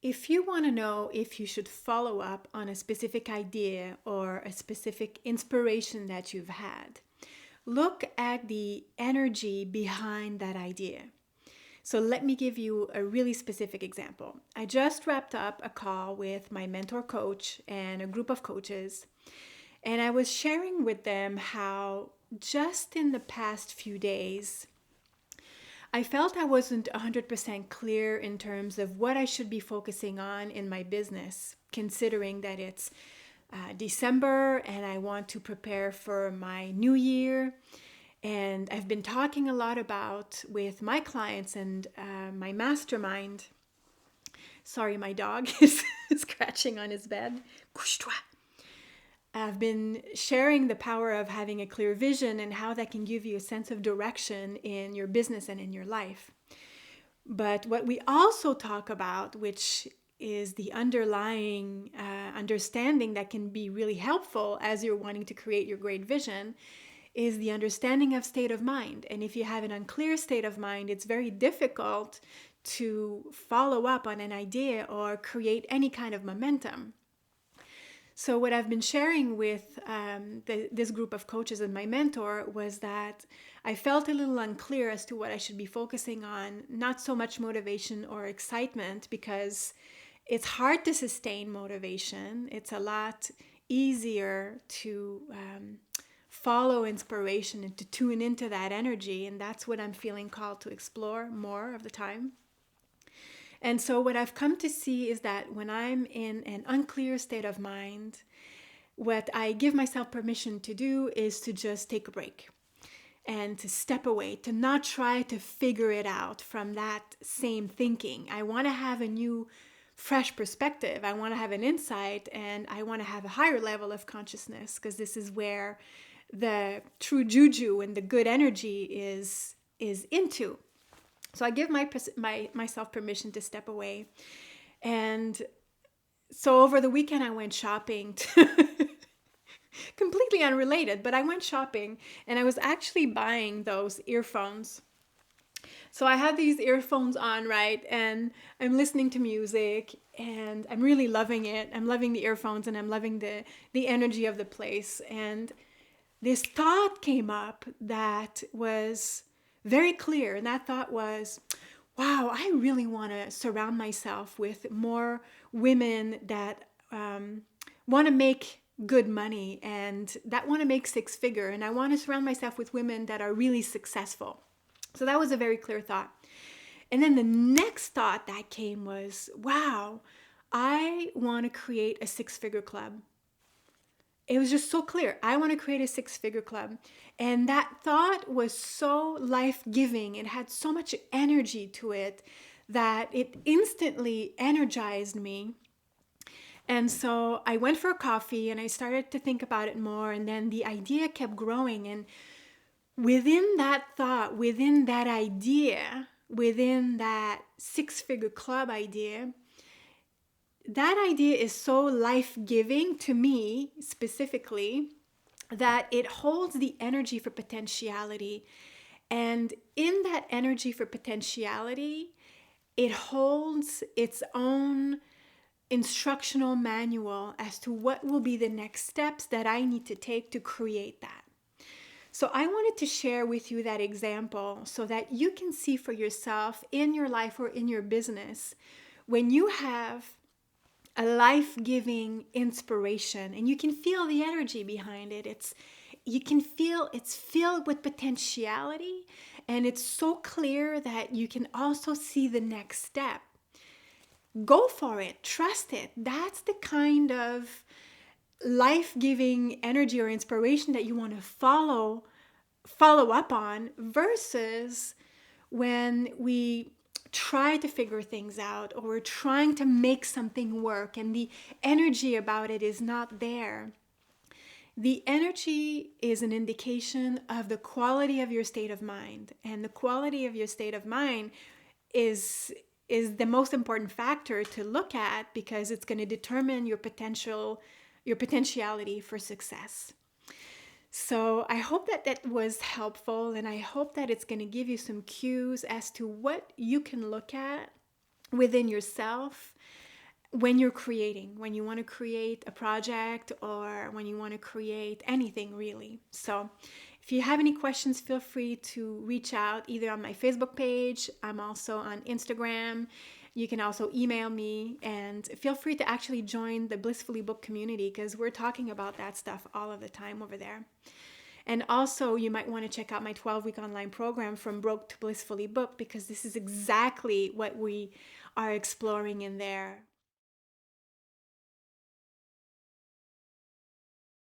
If you want to know if you should follow up on a specific idea or a specific inspiration that you've had, look at the energy behind that idea. So let me give you a really specific example. I just wrapped up a call with my mentor coach and a group of coaches, and I was sharing with them how just in the past few days, I felt I wasn't 100% clear in terms of what I should be focusing on in my business, considering that it's December and I want to prepare for my new year. And I've been talking a lot about with my clients and my mastermind. Sorry, my dog is scratching on his bed. Couche-toi. I've been sharing the power of having a clear vision and how that can give you a sense of direction in your business and in your life. But what we also talk about, which is the underlying understanding that can be really helpful as you're wanting to create your great vision, is the understanding of state of mind. And if you have an unclear state of mind, it's very difficult to follow up on an idea or create any kind of momentum. So what I've been sharing with this group of coaches and my mentor was that I felt a little unclear as to what I should be focusing on, not so much motivation or excitement, because it's hard to sustain motivation. It's a lot easier to follow inspiration and to tune into that energy, and that's what I'm feeling called to explore more of the time. And so what I've come to see is that when I'm in an unclear state of mind, what I give myself permission to do is to just take a break and to step away, to not try to figure it out from that same thinking. I want to have a new, fresh perspective. I want to have an insight, and I want to have a higher level of consciousness, because this is where the true juju and the good energy is into. So I give myself permission to step away. And so over the weekend I went shopping, completely unrelated, but I went shopping and I was actually buying those earphones. So I had these earphones on, right? And I'm listening to music and I'm really loving it. I'm loving the earphones and I'm loving the energy of the place. And this thought came up that was very clear. And that thought was, wow, I really want to surround myself with more women that want to make good money and that want to make six-figure. And I want to surround myself with women that are really successful. So that was a very clear thought. And then the next thought that came was, wow, I want to create a six-figure club. It was just so clear. I want to create a six-figure club. And that thought was so life-giving. It had so much energy to it that it instantly energized me. And so I went for a coffee and I started to think about it more. And then the idea kept growing. And within that thought, within that idea, within that six-figure club idea, that idea is so life-giving to me specifically that it holds the energy for potentiality. And in that energy for potentiality, it holds its own instructional manual as to what will be the next steps that I need to take to create that. So I wanted to share with you that example so that you can see for yourself in your life or in your business, when you have a life-giving inspiration and you can feel the energy behind it. You can feel it's filled with potentiality, and it's so clear that you can also see the next step. Go for it. Trust it. That's the kind of life-giving energy or inspiration that you want to follow up on, versus when we try to figure things out or we're trying to make something work and the energy about it is not there. The energy is an indication of the quality of your state of mind, and the quality of your state of mind is the most important factor to look at, because it's going to determine your potentiality for success. So I hope that was helpful, and I hope that it's going to give you some cues as to what you can look at within yourself when you're creating, when you want to create a project or when you want to create anything really. So if you have any questions, feel free to reach out either on my Facebook page. I'm also on Instagram. You can also email me, and feel free to actually join the Blissfully Book community because we're talking about that stuff all of the time over there. And also, you might want to check out my 12-week online program, From Broke to Blissfully Booked, because this is exactly what we are exploring in there.